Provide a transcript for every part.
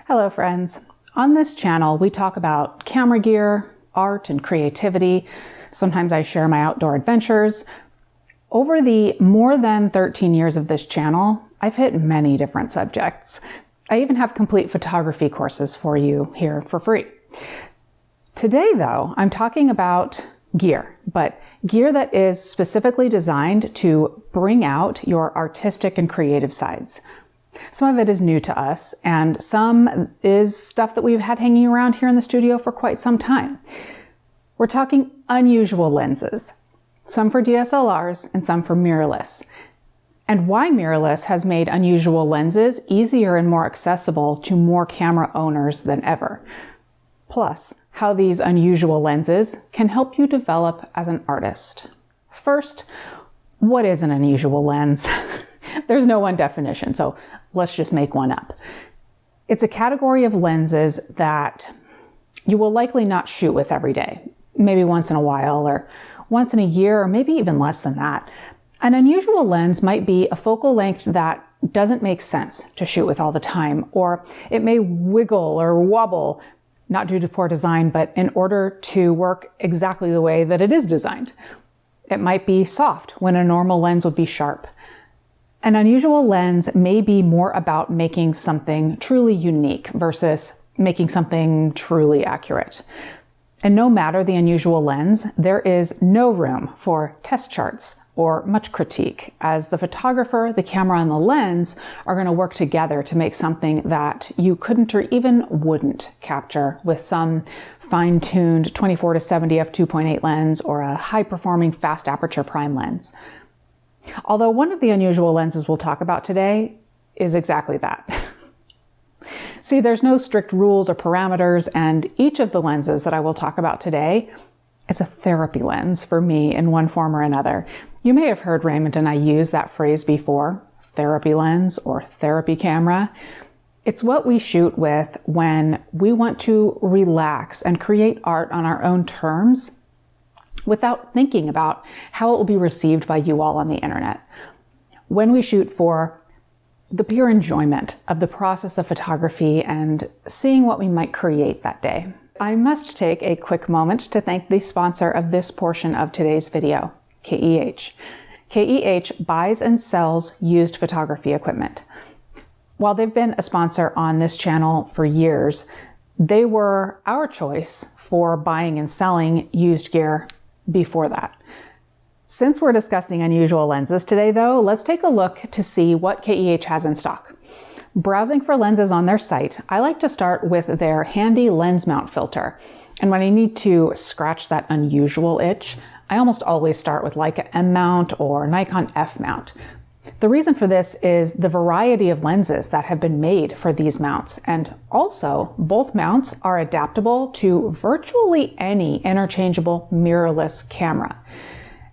Hello friends. On this channel, we talk about camera gear, art, and creativity. Sometimes I share my outdoor adventures. Over the more than 13 years of this channel, I've hit many different subjects. I even have complete photography courses for you here for free. Today though, I'm talking about gear, but gear that is specifically designed to bring out your artistic and creative sides. Some of it is new to us, and some is stuff that we've had hanging around here in the studio for quite some time. We're talking unusual lenses, some for DSLRs and some for mirrorless. And why mirrorless has made unusual lenses easier and more accessible to more camera owners than ever. Plus, how these unusual lenses can help you develop as an artist. First, what is an unusual lens? There's no one definition, so let's just make one up. It's a category of lenses that you will likely not shoot with every day, maybe once in a while or once in a year, or maybe even less than that. An unusual lens might be a focal length that doesn't make sense to shoot with all the time, or it may wiggle or wobble, not due to poor design, but in order to work exactly the way that it is designed. It might be soft when a normal lens would be sharp. An unusual lens may be more about making something truly unique versus making something truly accurate. And no matter the unusual lens, there is no room for test charts or much critique, as the photographer, the camera, and the lens are going to work together to make something that you couldn't or even wouldn't capture with some fine-tuned 24-70 f2.8 lens or a high-performing fast aperture prime lens. Although one of the unusual lenses we'll talk about today is exactly that. See, there's no strict rules or parameters, and each of the lenses that I will talk about today is a therapy lens for me in one form or another. You may have heard Raymond and I use that phrase before, therapy lens or therapy camera. It's what we shoot with when we want to relax and create art on our own terms without thinking about how it will be received by you all on the internet. When we shoot for the pure enjoyment of the process of photography and seeing what we might create that day. I must take a quick moment to thank the sponsor of this portion of today's video, KEH. KEH buys and sells used photography equipment. While they've been a sponsor on this channel for years, they were our choice for buying and selling used gear before that. Since we're discussing unusual lenses today though, let's take a look to see what KEH has in stock. Browsing for lenses on their site, I like to start with their handy lens mount filter. And when I need to scratch that unusual itch, I almost always start with Leica M mount or Nikon F mount. The reason for this is the variety of lenses that have been made for these mounts, and also both mounts are adaptable to virtually any interchangeable mirrorless camera.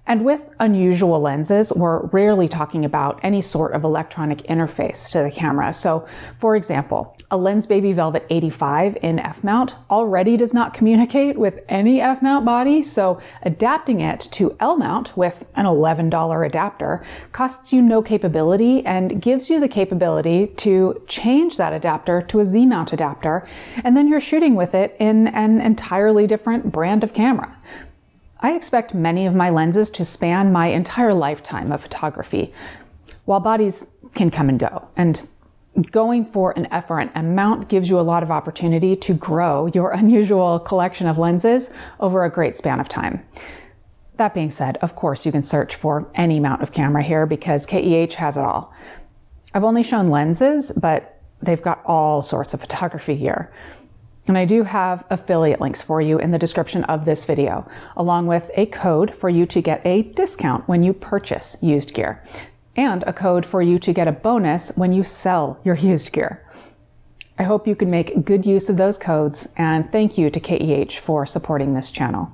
And with unusual lenses, we're rarely talking about any sort of electronic interface to the camera. So, for example, a Lensbaby Velvet 85 in F-mount already does not communicate with any F-mount body, so adapting it to L-mount with an $11 adapter costs you no capability and gives you the capability to change that adapter to a Z-mount adapter, and then you're shooting with it in an entirely different brand of camera. I expect many of my lenses to span my entire lifetime of photography, while bodies can come and go. And going for an F or an M mount gives you a lot of opportunity to grow your unusual collection of lenses over a great span of time. That being said, of course, you can search for any mount of camera here because KEH has it all. I've only shown lenses, but they've got all sorts of photography gear. And I do have affiliate links for you in the description of this video, along with a code for you to get a discount when you purchase used gear, and a code for you to get a bonus when you sell your used gear. I hope you can make good use of those codes, and thank you to KEH for supporting this channel.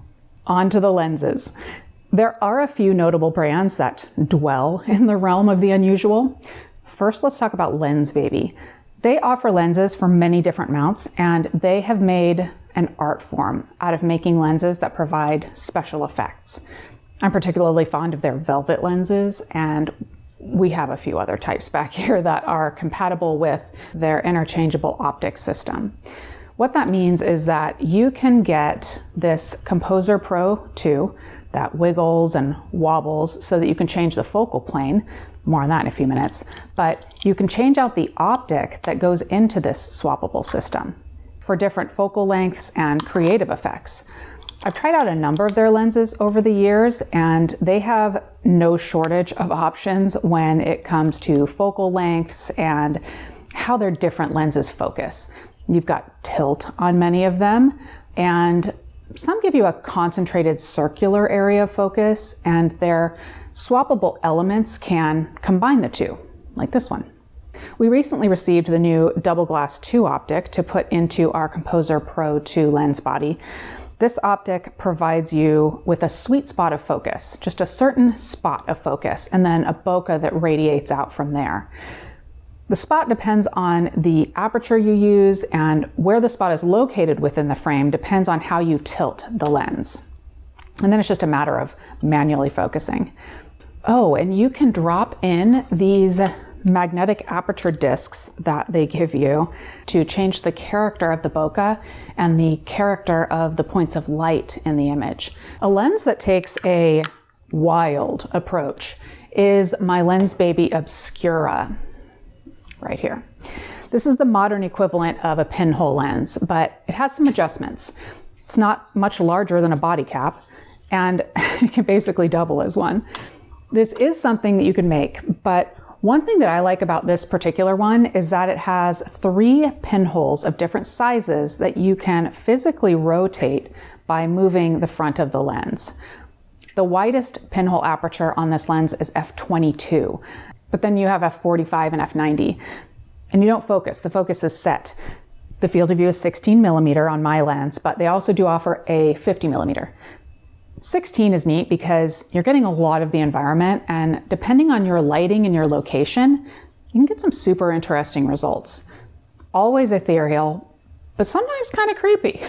On to the lenses. There are a few notable brands that dwell in the realm of the unusual. First, let's talk about Lensbaby. They offer lenses for many different mounts, and they have made an art form out of making lenses that provide special effects. I'm particularly fond of their velvet lenses, and we have a few other types back here that are compatible with their interchangeable optics system. What that means is that you can get this Composer Pro 2 that wiggles and wobbles so that you can change the focal plane. More on that in a few minutes. But you can change out the optic that goes into this swappable system for different focal lengths and creative effects. I've tried out a number of their lenses over the years, and they have no shortage of options when it comes to focal lengths and how their different lenses focus. You've got tilt on many of them, and some give you a concentrated circular area of focus, and their swappable elements can combine the two, like this one. We recently received the new Double Glass 2 optic to put into our Composer Pro 2 lens body. This optic provides you with a sweet spot of focus, just a certain spot of focus, and then a bokeh that radiates out from there. The spot depends on the aperture you use, and where the spot is located within the frame depends on how you tilt the lens. And then it's just a matter of manually focusing. Oh, and you can drop in these magnetic aperture discs that they give you to change the character of the bokeh and the character of the points of light in the image. A lens that takes a wild approach is my Lensbaby Obscura, right here. This is the modern equivalent of a pinhole lens, but it has some adjustments. It's not much larger than a body cap, and it can basically double as one. This is something that you can make, but one thing that I like about this particular one is that it has 3 pinholes of different sizes that you can physically rotate by moving the front of the lens. The widest pinhole aperture on this lens is f22, but then you have f45 and f90, and you don't focus. The focus is set. The field of view is 16 millimeter on my lens, but they also do offer a 50 millimeter. 16 is neat because you're getting a lot of the environment, and depending on your lighting and your location, you can get some super interesting results. Always ethereal, but sometimes kind of creepy.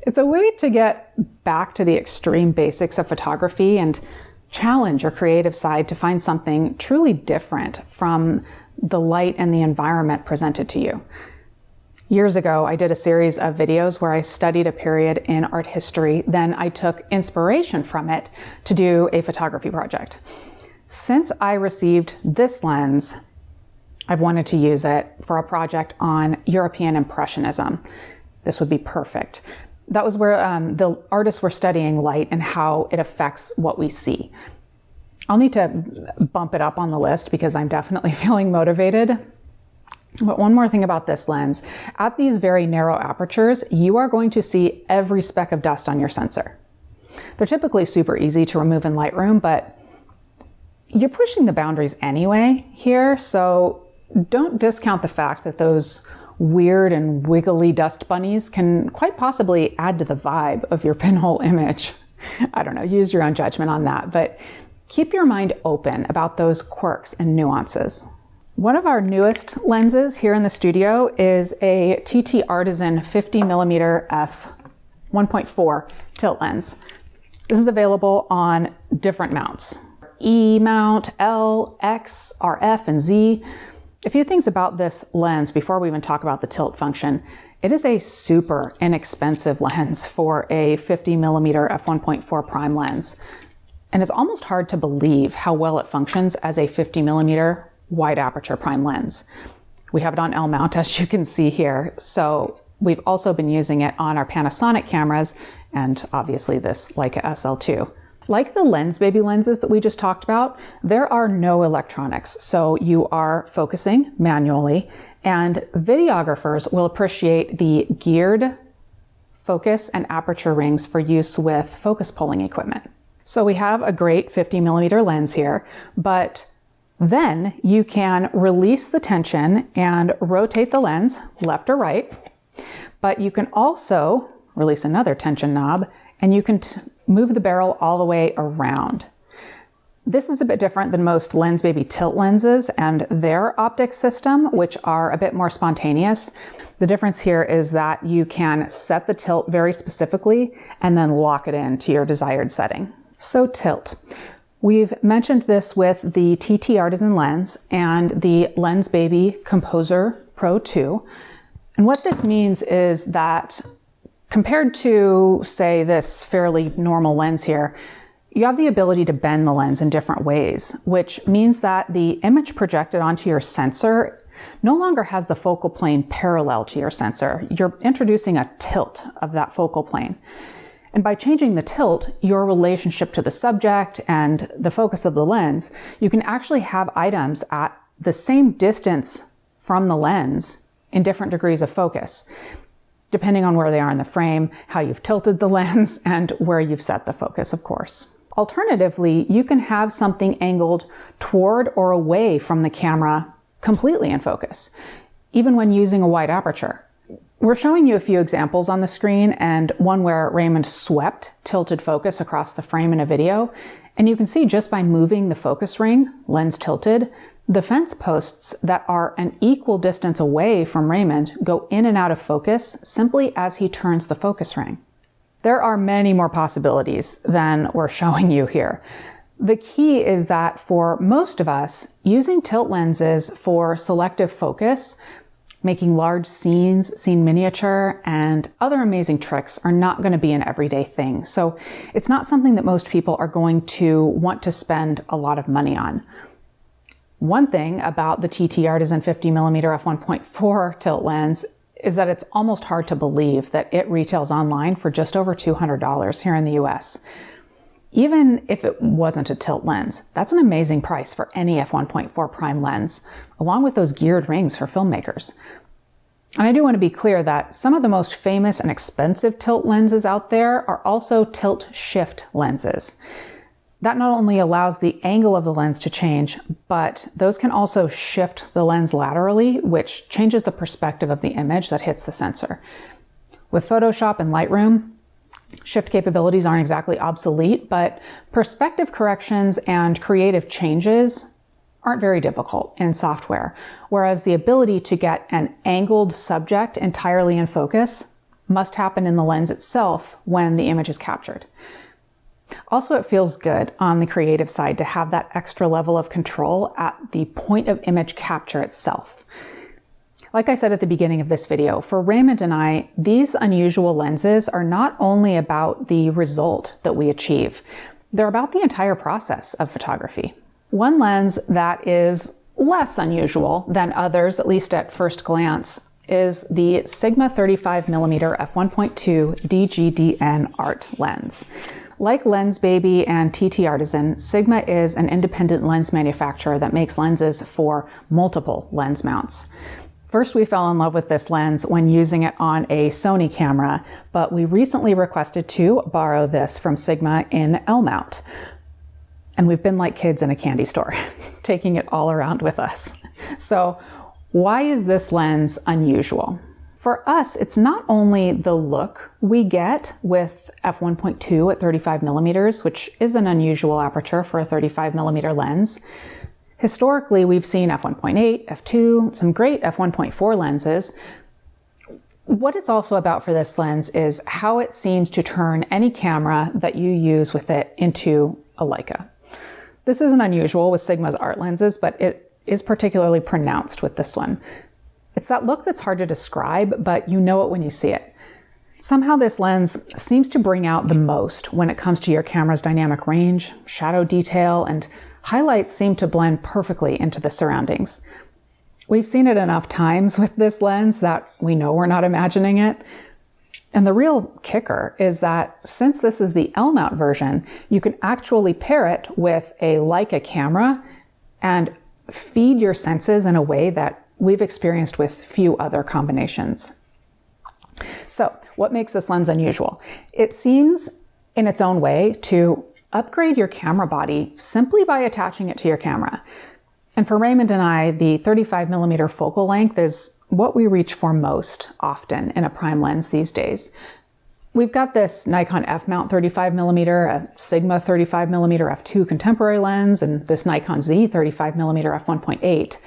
It's a way to get back to the extreme basics of photography and challenge your creative side to find something truly different from the light and the environment presented to you. Years ago, I did a series of videos where I studied a period in art history. Then I took inspiration from it to do a photography project. Since I received this lens, I've wanted to use it for a project on European Impressionism. This would be perfect. That was where the artists were studying light and how it affects what we see. I'll need to bump it up on the list because I'm definitely feeling motivated. But one more thing about this lens, at these very narrow apertures, you are going to see every speck of dust on your sensor. They're typically super easy to remove in Lightroom, but you're pushing the boundaries anyway here, so don't discount the fact that those weird and wiggly dust bunnies can quite possibly add to the vibe of your pinhole image. I don't know, use your own judgment on that, but keep your mind open about those quirks and nuances. One of our newest lenses here in the studio is a TTArtisan 50mm f 1.4 tilt lens. This is available on different mounts. E mount, L, X, RF, and Z. A few things about this lens before we even talk about the tilt function. It is a super inexpensive lens for a 50mm f1.4 prime lens. And it's almost hard to believe how well it functions as a 50mm wide aperture prime lens. We have it on L mount, as you can see here. So we've also been using it on our Panasonic cameras and obviously this Leica SL2. Like the Lensbaby lenses that we just talked about, there are no electronics. So you are focusing manually, and videographers will appreciate the geared focus and aperture rings for use with focus pulling equipment. So we have a great 50mm lens here, but then you can release the tension and rotate the lens left or right, but you can also release another tension knob and you can move the barrel all the way around. This is a bit different than most Lensbaby tilt lenses and their optics system, which are a bit more spontaneous. The difference here is that you can set the tilt very specifically and then lock it in to your desired setting. So tilt. We've mentioned this with the TTArtisan lens and the Lensbaby Composer Pro 2. And what this means is that compared to, say, this fairly normal lens here, you have the ability to bend the lens in different ways, which means that the image projected onto your sensor no longer has the focal plane parallel to your sensor. You're introducing a tilt of that focal plane. And by changing the tilt, your relationship to the subject and the focus of the lens, you can actually have items at the same distance from the lens in different degrees of focus, depending on where they are in the frame, how you've tilted the lens, and where you've set the focus, of course. Alternatively, you can have something angled toward or away from the camera completely in focus, even when using a wide aperture. We're showing you a few examples on the screen, and one where Raymond swept tilted focus across the frame in a video, and you can see just by moving the focus ring, lens tilted, the fence posts that are an equal distance away from Raymond go in and out of focus simply as he turns the focus ring. There are many more possibilities than we're showing you here. The key is that for most of us, using tilt lenses for selective focus, making large scenes, scene miniature, and other amazing tricks are not going to be an everyday thing. So it's not something that most people are going to want to spend a lot of money on. One thing about the TTArtisan 50mm f1.4 tilt lens is that it's almost hard to believe that it retails online for just over $200 here in the US. Even if it wasn't a tilt lens, that's an amazing price for any f1.4 prime lens, along with those geared rings for filmmakers. And I do want to be clear that some of the most famous and expensive tilt lenses out there are also tilt shift lenses. That not only allows the angle of the lens to change, but those can also shift the lens laterally, which changes the perspective of the image that hits the sensor. With Photoshop and Lightroom, shift capabilities aren't exactly obsolete, but perspective corrections and creative changes aren't very difficult in software, whereas the ability to get an angled subject entirely in focus must happen in the lens itself when the image is captured. Also, it feels good on the creative side to have that extra level of control at the point of image capture itself. Like I said at the beginning of this video, for Raymond and I, these unusual lenses are not only about the result that we achieve, they're about the entire process of photography. One lens that is less unusual than others, at least at first glance, is the Sigma 35mm f1.2 DGDN art lens. Like Lensbaby and TTArtisan, Sigma is an independent lens manufacturer that makes lenses for multiple lens mounts. First, we fell in love with this lens when using it on a Sony camera, but we recently requested to borrow this from Sigma in L mount. And we've been like kids in a candy store, taking it all around with us. So why is this lens unusual? For us, it's not only the look we get with f1.2 at 35mm, which is an unusual aperture for a 35mm lens. Historically, we've seen f1.8, f2, some great f1.4 lenses. What it's also about for this lens is how it seems to turn any camera that you use with it into a Leica. This isn't unusual with Sigma's art lenses, but it is particularly pronounced with this one. It's that look that's hard to describe, but you know it when you see it. Somehow this lens seems to bring out the most when it comes to your camera's dynamic range, shadow detail, and highlights seem to blend perfectly into the surroundings. We've seen it enough times with this lens that we know we're not imagining it. And the real kicker is that since this is the L mount version, you can actually pair it with a Leica camera and feed your senses in a way that we've experienced with few other combinations. So what makes this lens unusual? It seems in its own way to upgrade your camera body simply by attaching it to your camera. And for Raymond and I, the 35mm focal length is what we reach for most often in a prime lens these days. We've got this Nikon f-mount 35mm, a Sigma 35mm f2 contemporary lens, and this Nikon Z 35mm f1.8.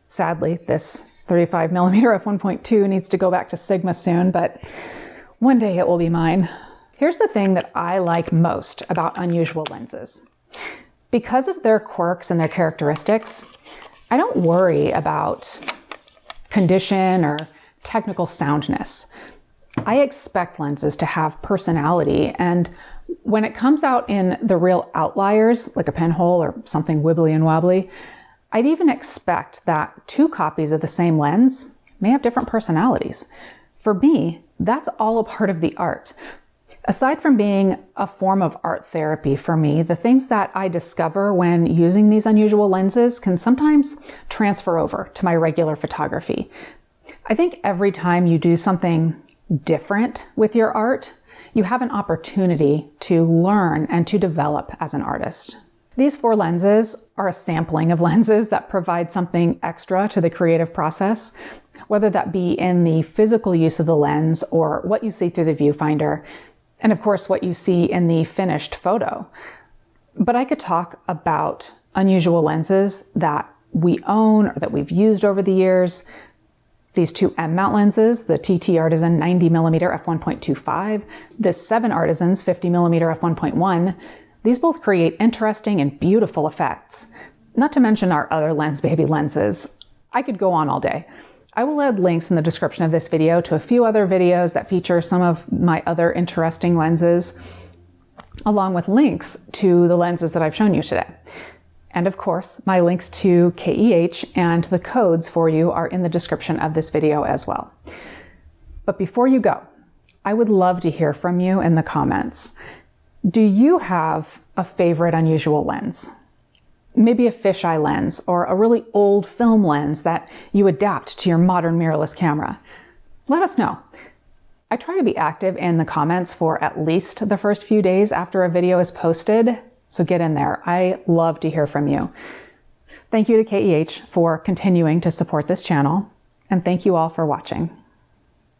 Sadly, this 35mm f1.2 needs to go back to Sigma soon, but one day it will be mine. Here's the thing that I like most about unusual lenses. Because of their quirks and their characteristics, I don't worry about condition or technical soundness. I expect lenses to have personality, and when it comes out in the real outliers, like a pinhole or something wibbly and wobbly, I'd even expect that 2 copies of the same lens may have different personalities. For me, that's all a part of the art. Aside from being a form of art therapy for me, the things that I discover when using these unusual lenses can sometimes transfer over to my regular photography. I think every time you do something different with your art, you have an opportunity to learn and to develop as an artist. These 4 lenses are a sampling of lenses that provide something extra to the creative process, whether that be in the physical use of the lens or what you see through the viewfinder, and of course what you see in the finished photo. But I could talk about unusual lenses that we own or that we've used over the years. These 2 M-mount lenses, the TTArtisan 90mm f1.25, the 7Artisan's 50mm f1.1, these both create interesting and beautiful effects. Not to mention our other Lensbaby lenses. I could go on all day. I will add links in the description of this video to a few other videos that feature some of my other interesting lenses, along with links to the lenses that I've shown you today. And of course, my links to KEH and the codes for you are in the description of this video as well. But before you go, I would love to hear from you in the comments. Do you have a favorite unusual lens? Maybe a fisheye lens or a really old film lens that you adapt to your modern mirrorless camera. Let us know. I try to be active in the comments for at least the first few days after a video is posted, so get in there. I love to hear from you. Thank you to KEH for continuing to support this channel, and thank you all for watching.